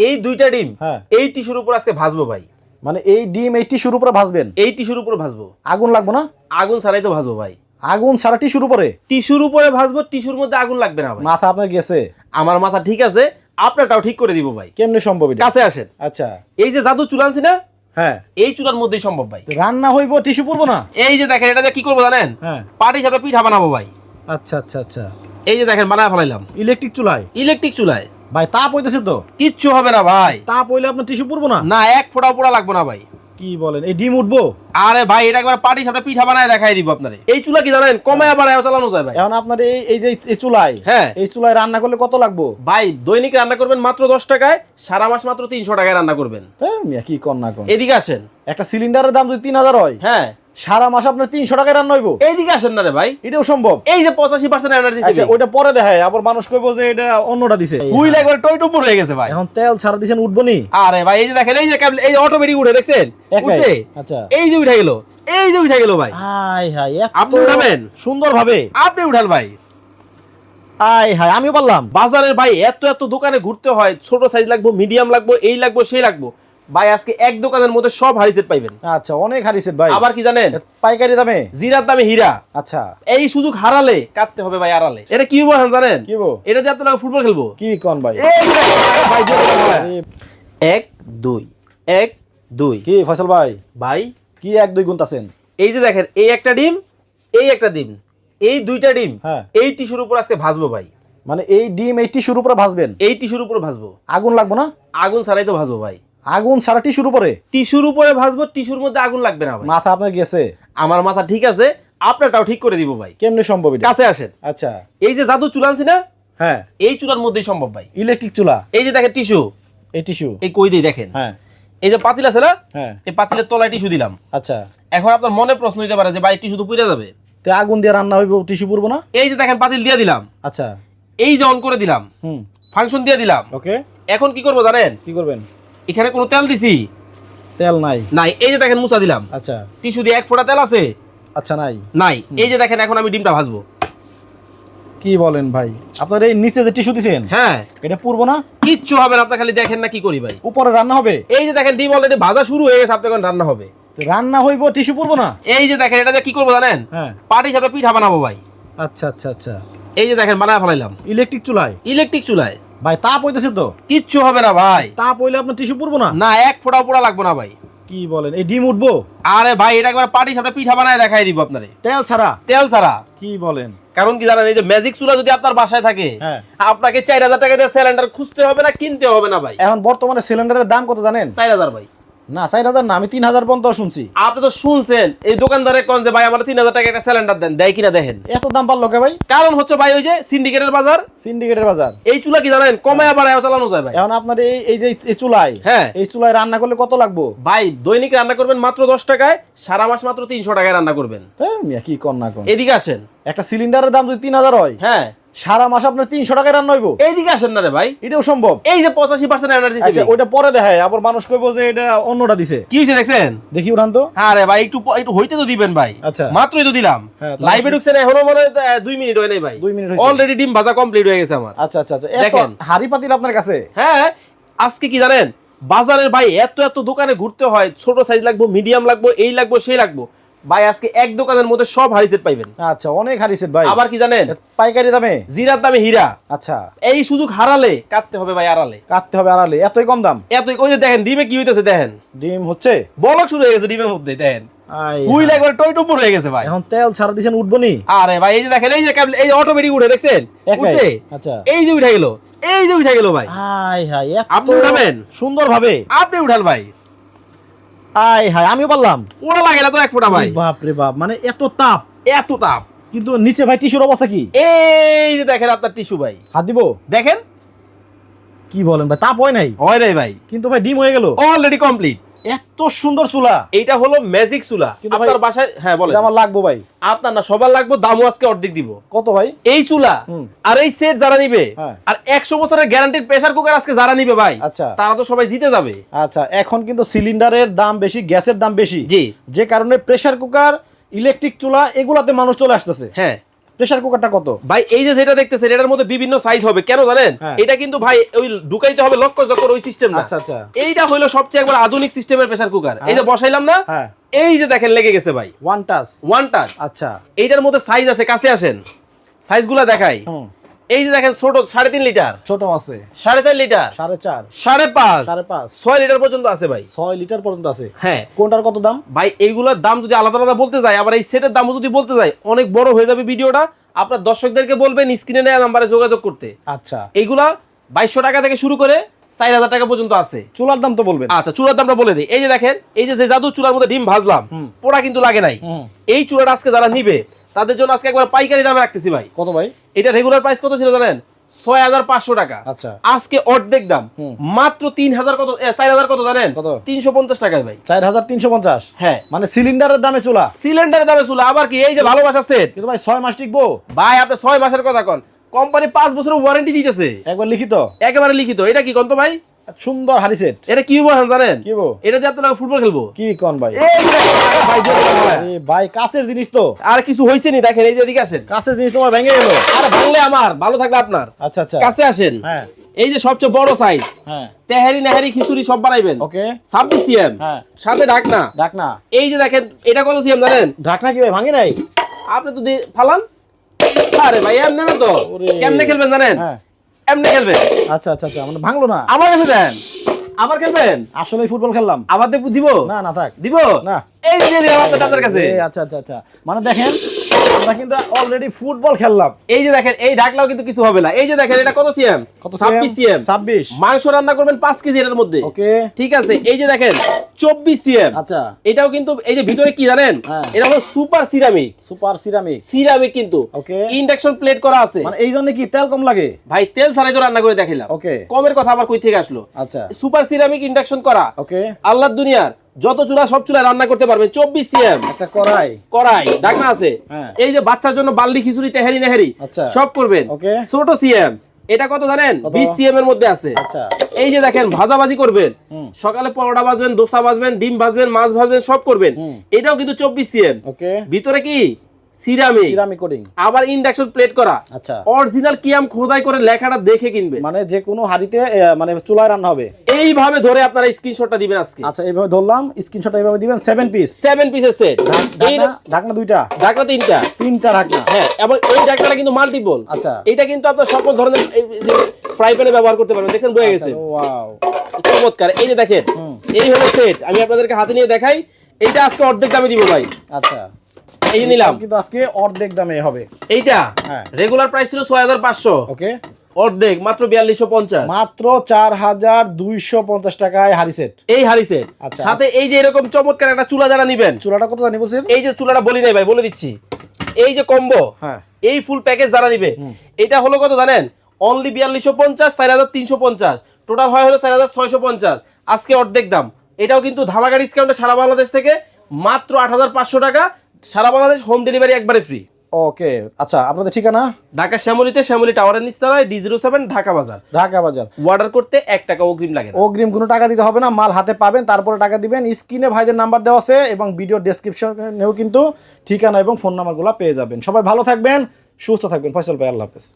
এই দুইটা ডিম হ্যাঁ এই টিস্যুর উপর আজকে ভাজবো ভাই। মানে এই ডিম এই টিস্যুর উপরে ভাজবেন? এই টিস্যুর উপর ভাজবো। আগুন লাগবে না? আগুন ছাড়াই তো ভাজবো ভাই। আগুন ছাড়া টিস্যুর উপরে? টিস্যুর উপরে ভাজবো, টিস্যুর মধ্যে আগুন লাগবে না ভাই। মাথা আপনার গেছে? আমার মাথা ঠিক আছে, আপনারটাও ঠিক করে দিব ভাই। কেমনে সম্ভব এটা? কাছে আসেন। আচ্ছা এই যে জাদু চুলা আনছি না, হ্যাঁ এই চুলার মধ্যেই সম্ভব ভাই। রান্না হইব টিস্যু পড়বো না? এই যে দেখেন, এটা দিয়ে কি করবো জানেন? হ্যাঁ পাটি সাপটা পিঠা বানাবো ভাই। আচ্ছা আচ্ছা আচ্ছা এই যে দেখেন বানায় ফেলাইলাম ইলেকট্রিক চুলায়? ইলেকট্রিক চুলায় ভাই তাপ হইতেছে তো? কিচ্ছু হবে না ভাই। তাপ হইলে আপনার টিস্যু পড়বো না? না, এক ফোঁটাও পোড়া লাগবে না ভাই। কি বলেন? এই ডিম উঠবো? আরে ভাই, এটা একবার পাটি সাপটা পিঠা বানায় দেখাই দিব আপনারে। এই চুলা কি জানেন, কমায় বাড়ায় চালানো যায় ভাই। এখন আপনার এই এই যে এই চুলায়, হ্যাঁ এই চুলায় রান্না করলে কত লাগবো ভাই? দৈনিক রান্না করবেন মাত্র 10 টাকায়, সারা মাস মাত্র 300 টাকায় রান্না করবেন। মিয়া কি কর না কর। এদিকে আসেন। একটা সিলিন্ডারের দাম যদি 3000 হয়, হ্যাঁ সারা মাস আপনার 300 টাকায় রান্না হইব? এইদিকে আসেন না রে ভাই। এটাও সম্ভব? এই যে 85% এনার্জি আচ্ছা ওইটা পরে দেখায়, আবার মানুষ কইবো যে এটা অন্যটা দিছে। হুইল একবার টইটুপুর হয়ে গেছে ভাই। এখন তেল ছাড়া দিছেন উঠবো নি? আরে ভাই, এই যে দেখেন, এই যে কেবল, এই যে অটোমেটিক উঠে দেখছেন একাই? উঠছে। আচ্ছা এই যে উঠে গেল, এই যে উঠে গেল ভাই। হাই হাই আপনি উঠাবেন? সুন্দর ভাবে আপনি উঠান ভাই। হাই হাই আমিও পারলাম। বাজারের ভাই এত এত দোকানে ঘুরতে হয়, ছোট সাইজ লাগবো, মিডিয়াম লাগবো, এই লাগবো সেই লাগবো ভাই। আজকে এক দোকানের মধ্যে সব হাড়ি সেট পাইবেন। আচ্ছা অনেক হারিছেন ভাই। আবার কি জানেন, পাইকারি দামে? জিরার দামে হীরা। আচ্ছা এই সুযোগ হারালে কাটতে হবে ভাই আড়ালে। এটা কি বলেন জানেন? কি বো? এটা দিয়ে আপনারা ফুটবল খেলবো। কি কোন ভাই? এই দেখেন ভাই, এক দুই, এক দুই। কি ফয়সাল ভাই ভাই কি 1 2 গুনতাছেন? এই যে দেখেন, এই একটা ডিম, এই একটা ডিম, এই দুইটা ডিম হ্যাঁ এই টিস্যুর উপর আজকে ভাজবো ভাই। মানে এই ডিম এই টিস্যুর উপরে ভাজবেন? এই টিস্যুর উপর ভাজবো। আগুন লাগবে না? আগুন ছাড়াই তো ভাজবো ভাই। আগুন ছাড়া টিস্যুর উপরে? টিস্যুর উপরে ভাজবো, টিস্যুর মধ্যে আগুন লাগবে না ভাই। মাথা আপনার গেছে? আমার মাথা ঠিক আছে, আপনারটাও ঠিক করে দিব ভাই। কেমনে সম্ভব এটা? কাছে আসেন। আচ্ছা এই যে জাদু চুলা আনছি না, হ্যাঁ এই চুলার মধ্যেই সম্ভব ভাই। ইলেকট্রিক চুলা? এই যে দেখেন টিস্যু, এই টিস্যু? এই কই দিয়ে দেখেন, হ্যাঁ এই যে পাতিল আছে না, হ্যাঁ এই পাতিলের তলায় টিস্যু দিলাম। আচ্ছা এখন আপনার মনে প্রশ্ন হইতে পারে যে ভাই টিস্যু তো পুড়ে যাবে। তো আগুন দিয়ে রান্না হইব, টিস্যু পড়বো না? এই যে দেখেন পাতিল দিয়ে দিলাম, আচ্ছা এই যে অন করে দিলাম, ফাংশন দিয়ে দিলাম। ওকে এখন কি করবো জানেন? কি করবেন? এখানে কোনো তেল দিছি তেল নাই? নাই। এই যে দেখেন মুছা দিলাম, আচ্ছা টিস্যু দিয়ে এক ফোঁটা তেল আছে আচ্ছা নাই? নাই। এই যে দেখেন, এখন আমি ডিমটা ভাজবো। কি বলেন ভাই? আপনার এই নিচে যে টিস্যু দিছেন, হ্যাঁ এটা পড়বো না? কিচ্ছু হবে না, আপনার খালি দেখেন না কি করি ভাই। উপরে রান্না হবে? এই যে দেখেন ডিম অলরেডি ভাজা শুরু হয়ে গেছে, আপনার এখন রান্না হবে। তো রান্না হইব, টিস্যু পড়বো না? এই যে দেখেন, এটা দিয়ে কি করবো জানেন? হ্যাঁ পাটি সাপটা পিঠা বানাবো ভাই। আচ্ছা আচ্ছা আচ্ছা এই যে দেখেন বানায় ফেলাইলাম ইলেকট্রিক চুলায়? ইলেকট্রিক চুলায়। ভাই তাপ হইতেছে তো? কিচ্ছু হবে না ভাই। তাপ হইলে আপনার টিস্যু পড়বো না? না, এক ফোঁটাও পোড়া লাগবে না ভাই। কি বলেন? এই ডিম উঠবো? আরে ভাই, এটা একবার পাটি সাপটা পিঠা বানায় দেখাই দিব আপনারে, তেল ছাড়া? তেল ছাড়া। কি বলেন? কারণ কি জানেন, এই যে ম্যাজিক চুলা যদি আপনার বাসায় থাকে, হ্যাঁ আপনাকে 4000 টাকা দিয়ে সিলিন্ডার খুঁজতে হবে না, কিনতে হবে না ভাই। এখন বর্তমানে সিলিন্ডারের দাম কত জানেন? 4000 ভাই। না 4000 না, আমি 3000 পর্যন্ত শুনছি। আপনি তো শুনছেন, এই দোকানদারে কোন যে ভাই আমার 3000 টাকা একটা সিলিন্ডার দেন, দেয় কিনা দেখেন। এত দাম পারলো কে ভাই? কারণ হচ্ছে ভাই, ওই যে সিন্ডিকেটের বাজার। সিন্ডিকেটের বাজার? এই চুলা কি জানেন, কমায় বাড়ায় চালানো যায় ভাই। এখন আপনার এই এই যে এই চুলায়, হ্যাঁ এই চুলায় রান্না করলে কত লাগবো ভাই? দৈনিক রান্না করবেন মাত্র 10 টাকায়, সারা মাস মাত্র 300 টাকায় রান্না করবেন। মিয়া কি কর না কর। এদিকে আসেন। একটা সিলিন্ডারের দাম যদি 3000 হয়, হ্যাঁ সারা মাস আপনার 300 টাকায় রান্না হইব? এইদিকে আসেন না রে ভাই। এটাও সম্ভব? এই যে 85% এনার্জি। আচ্ছা ওইটা পরে দেখায়, আবার মানুষ কইবো যে এটা অন্যটা দিছে। কি হইছে দেখছেন? দেখি উঠান তো। আরে ভাই, একটু একটু হইতে তো দিবেন ভাই। আচ্ছা মাত্রই তো দিলাম, হ্যাঁ, লাইভে ঢুকছেন এখনো মনে হয় 2 মিনিট হয় নাই ভাই। 2 মিনিট হইছে অলরেডি ডিম ভাজা কমপ্লিট হয়ে গেছে আমার। আচ্ছা আচ্ছা আচ্ছা দেখেন। দেখেন হাড়ি পাতিল আপনার কাছে? হ্যাঁ, আজকে কি জানেন, বাজারের ভাই এত এত দোকানে ঘুরতে হয়, ছোট সাইজ লাগবো, মিডিয়াম লাগবো, এই লাগবো সেই লাগবো ভাই। আজকে এক দোকানের মধ্যে সব হাড়ি সেট পাইবেন। আচ্ছা অনেক হারিছেন ভাই। আবার কি জানেন, পাইকারি দামে? জিরার দামে হীরা। আচ্ছা এই সুযোগ হারালে কাটতে হবে ভাই আড়ালে। কাটতে হবে আড়ালে? এতই কম দাম? এত, ওই যে দেখেন ডিমে কি হইতেছে, দেখেন ডিম হচ্ছে? বলক শুরু হয়ে গেছে ডিমের মধ্যে, দেখেন আই হুইল একবার টইটুপুর হয়ে গেছে ভাই। এখন তেল ছাড়া দিছেন উঠবো নি? আরে ভাই, এই যে দেখেন, এই যে কেবল, এই যে অটোমেটিক উঠে দেখছেন একাই? উঠছে। আচ্ছা এই যে উঠে গেল, এই যে উঠে গেল ভাই। হাই হাই আপনি উঠাবেন? সুন্দর ভাবে আপনি উঠান ভাই। আই হাই আমিও পারলাম? ওরা লাগে না তো এক ফোঁটা ভাই। বাপ রে বাপ, মানে এত তাপ! এত তাপ! কিন্তু নিচে ভাই টিস্যুর অবস্থা কি? এই যে দেখেন আপনার টিস্যু ভাই, হাত দিব? দেখেন। কি বলেন ভাই, তাপ হয় নাই? হয় নাই ভাই, কিন্তু ভাই ডিম হয়ে গেল অলরেডি কমপ্লিট। এত সুন্দর চুলা! এইটা হলো ম্যাজিক চুলা। কিন্তু ভাই, আপনার বাসায়, হ্যাঁ বলেন। এটা আমার লাগবো ভাই। আপনার না, সবার লাগবে। দামও আজকে অর্ধেক দিব। কত ভাই? এই চুলা আর এই সেট যারা নিবে, হ্যাঁ। আর 100 বছরের গ্যারান্টিড প্রেসার কুকার আজকে যারা নিবে ভাই, আচ্ছা তারা তো সবাই জিতে যাবে। আচ্ছা এখন কিন্তু সিলিন্ডারের দাম বেশি, গ্যাসের দাম বেশি, জি। যে কারণে প্রেসার কুকার, ইলেকট্রিক চুলা এগুলাতে মানুষ চলে আসতেছে। হ্যাঁ, প্রেসার কুকারটা কত? ভাই এই যে যেটা দেখতেছেন এটার মধ্যে বিভিন্ন সাইজ হবে, কেন জানেন? হ্যাঁ। এটা কিন্তু ভাই ওই ঢুকাইতে হবে লক্ষ চক্কর ওই সিস্টেম না। আচ্ছা আচ্ছা। এইটা হলো সবচেয়ে একবার আধুনিক সিস্টেমের প্রেসার কুকার। এই যে বসাইলাম না, হ্যাঁ। এই যে দেখেন লেগে গেছে ভাই, ওয়ান টাচ। One touch. আচ্ছা। এইটার মধ্যে সাইজ আছে, কাছে আসেন, সাইজগুলো দেখাই। এই যে দেখেন ছোট 3.5 লিটার, ছোট আছে 4.5 লিটার, 4.5, 5.5, 5.5, 6 লিটার পর্যন্ত আছে ভাই। 6 লিটার পর্যন্ত আছে। হ্যাঁ কোনটার কত দাম? ভাই এইগুলোর দাম যদি আলাদা আলাদা বলতে যাই, আবার এই সেটের দামও যদি বলতে যাই, অনেক বড় হয়ে যাবে ভিডিওটা। আপনার দর্শকদেরকে বলবেন স্ক্রিনে দেওয়া নাম্বারে যোগাযোগ করতে। আচ্ছা। এইগুলা 2200 টাকা থেকে শুরু করে 4000 টাকা পর্যন্ত আছে। চুলার দাম তো বলবেন। আচ্ছা চুলার দামটা বলে দিই। এই যে দেখেন, এই যে জাদু চুলার মধ্যে ডিম ভাজলাম, পোড়া কিন্তু লাগে নাই। এই চুলাটা আজকে যারা নিবে তাদের জন্য আজকে একবার পাইকারি দামে রাখতেছি ভাই। কত ভাই? এটা রেগুলার প্রাইস কত ছিল জানেন? 6500 টাকা। আচ্ছা। আজকে অর্ধেক দাম, মাত্র 3000 কত 4000 কত জানেন? কত? 350 টাকায় ভাই। 4350। হ্যাঁ মানে সিলিন্ডারের দামে চুলা। সিলিন্ডারের দামে চুলা, আবার কি এই যে ভালোবাসা সেট। কিন্তু ভাই 6 মাস টিকবো? ভাই আপনি 6 মাসের কথা কোন, কোম্পানি 5 বছরের ওয়ারেন্টি দিতেছে, একবার লিখিত। একেবারে লিখিত। এটা কি কোন তো ভাই? সুন্দর হাড়ি সেট। এটা কি বলেন জানেন? কি বো? এটা দিয়ে আপনারা ফুটবল খেলবো। কি কোন ভাই? এই যে ভাই আরে ভাই কাছের জিনিস তো। আর কিছু হইছে নি, দেখেন এই যে এদিকে আসেন। কাছের জিনিস তোমার ভেঙে গেল। আর ভাঙলে আমার, ভালো থাকলে আপনার। আচ্ছা আচ্ছা। কাছে আসেন। হ্যাঁ এই যে সবচেয়ে বড় সাইজ, হ্যাঁ। তেহারি নেহারি খিচুড়ি সব বানাইবেন। ওকে। 26 সিএম, হ্যাঁ। সাথে ঢাকনা। ঢাকনা। এই যে দেখেন এটা কত সিএম জানেন? ঢাকনা কি ভাই ভাঙে নাই? আপনি তো ফালান। আরে ভাই এমনি না তো, ওরে। কেমনে খেলবেন জানেন? হ্যাঁ। এমনি খেলবেন। আচ্ছা আচ্ছা আচ্ছা, মানে ভাঙলো না। আমার কাছে দেন, আবার খেলবেন। আসলে ফুটবল খেললাম। আবার দিব না না থাক। দিব না। এই যে দিলাম আপনাদের কাছে। এই আচ্ছা আচ্ছা আচ্ছা, মানে দেখেন আমরা কিন্তু অলরেডি ফুটবল খেললাম। এই যে দেখেন এই ঢাকলাও কিন্তু কিছু হবে না। এই যে দেখেন এটা কত সিএম? কত? 26 সিএম। 26। মাংস রান্না করবেন 5 কেজি এর মধ্যে। ওকে। ঠিক আছে। এই যে দেখেন 24 সিএম। আচ্ছা। এটাও কিন্তু এই যে ভিতরে কি জানেন? হ্যাঁ। এটা হলো super ceramic. Super ceramic. Ceramic কিন্তু ওকে। ইন্ডাকশন প্লেট করা আছে। মানে এই জন্য কি তেল কম লাগে? ভাই তেল ছাড়াই তো রান্না করে দেখাইলাম। ওকে। কমের কথা আবার কই থেকে আসলো? আচ্ছা। সুপার সিরামিক ইন্ডাকশন করা। ওকে। আল্লাহর দুনিয়ার যত চুলা সব চুলা রান্না করতে পারবেন। 24 সিএম একটা কড়াই। কড়াই, ঢাকনা আছে। হ্যাঁ। এই যে বাচ্চার জন্য বাল্লি খিচুড়ি তেহারি নেহারি আচ্ছা। সব করবেন। ওকে। ছোট সিএম, এটা কত জানেন? কত? 20 সিএম এর মধ্যে আছে। আচ্ছা। এই যে দেখেন ভাজাভাজি করবেন, সকালে পরোটা ভাজবেন, দোসা ভাজবেন, ডিম ভাজবেন, মাছ ভাজবেন, সব করবেন। এটাও কিন্তু 24 সিএম। ওকে। ভিতরে কি সিরামিক, সিরামিক কোটিং। আবার ইন্ডাকশন প্লেট করা। আচ্ছা। অরিজিনাল কিয়াম খোদাই করে লেখাটা দেখে কিনবেন। মানে যে কোনো হাড়িতে মানে চুলায় রান্না হবে। এইভাবে ধরে আপনারা স্ক্রিনশটটা দিবেন আজকে। আচ্ছা এইভাবে ধরলাম, স্ক্রিনশট এইভাবে দিবেন। 7 পিস, 7 পিসের সেট। এই ঢাকনা ঢাকনা দুইটা, ঢাকনা তিনটা। তিনটা ঢাকনা। হ্যাঁ, এবং এই ঢাকনাটা কিন্তু মাল্টিপল। আচ্ছা। এটা কিন্তু আপনার সকল ধরনের ফ্রাই প্যানে ব্যবহার করতে পারবেন। দেখেন বয়ে গেছে, ওয়াও চমৎকার। এই যে দেখেন এই হলো সেট, আমি আপনাদেরকে হাতে নিয়ে দেখাই। এইটা আজকে অর্ধেক দামে দিব ভাই। আচ্ছা। এই যে নিলাম, কিন্তু আজকে অর্ধেক দামে হবে। এইটা হ্যাঁ। রেগুলার প্রাইস ছিল 6500। ওকে। অর্ধেক মাত্র 4250। মাত্র 4250 টাকায় হাড়ি সেট। এই হাড়ি সেট। আচ্ছা। সাথে এই যে এরকম চমৎকার একটা চুলা যারা নিবেন। চুলাটা কত জানি বলছেন? এই যে চুলাটা বলি নাই ভাই, বলে দিচ্ছি। এই যে কম্বো, হ্যাঁ। এই ফুল প্যাকেজ যারা নিবে, এটা হলো কত জানেন? অনলি 4250, 4350। টোটাল হয় হলো 4650। আজকে অর্ধেক দাম। এটাও কিন্তু ধামাকা ডিসকাউন্টে সারা বাংলাদেশ থেকে মাত্র 8500 টাকা। সারা বাংলাদেশ হোম ডেলিভারি একবারে ফ্রি। ওকে। আচ্ছা আপনাদের ঠিকানা? ঢাকা শ্যামলীতে, শ্যামলী টাওয়ারের নিচতলায়, D07 ঢাকা বাজার। ঢাকা বাজার। অর্ডার করতে 1 টাকা অগ্রিম লাগে না। অগ্রিম কোনো টাকা দিতে হবে না, মাল হাতে পাবেন, তারপরে টাকা দিবেন। স্ক্রিনে ভাইদের নাম্বার দেওয়া আছে এবং ভিডিও ডেসক্রিপশনেও কিন্তু ঠিকানা এবং ফোন নাম্বারগুলো পেয়ে যাবেন। সবাই ভালো থাকবেন, সুস্থ থাকবেন। ফয়সাল ভাই, আল্লাহ হাফেজ।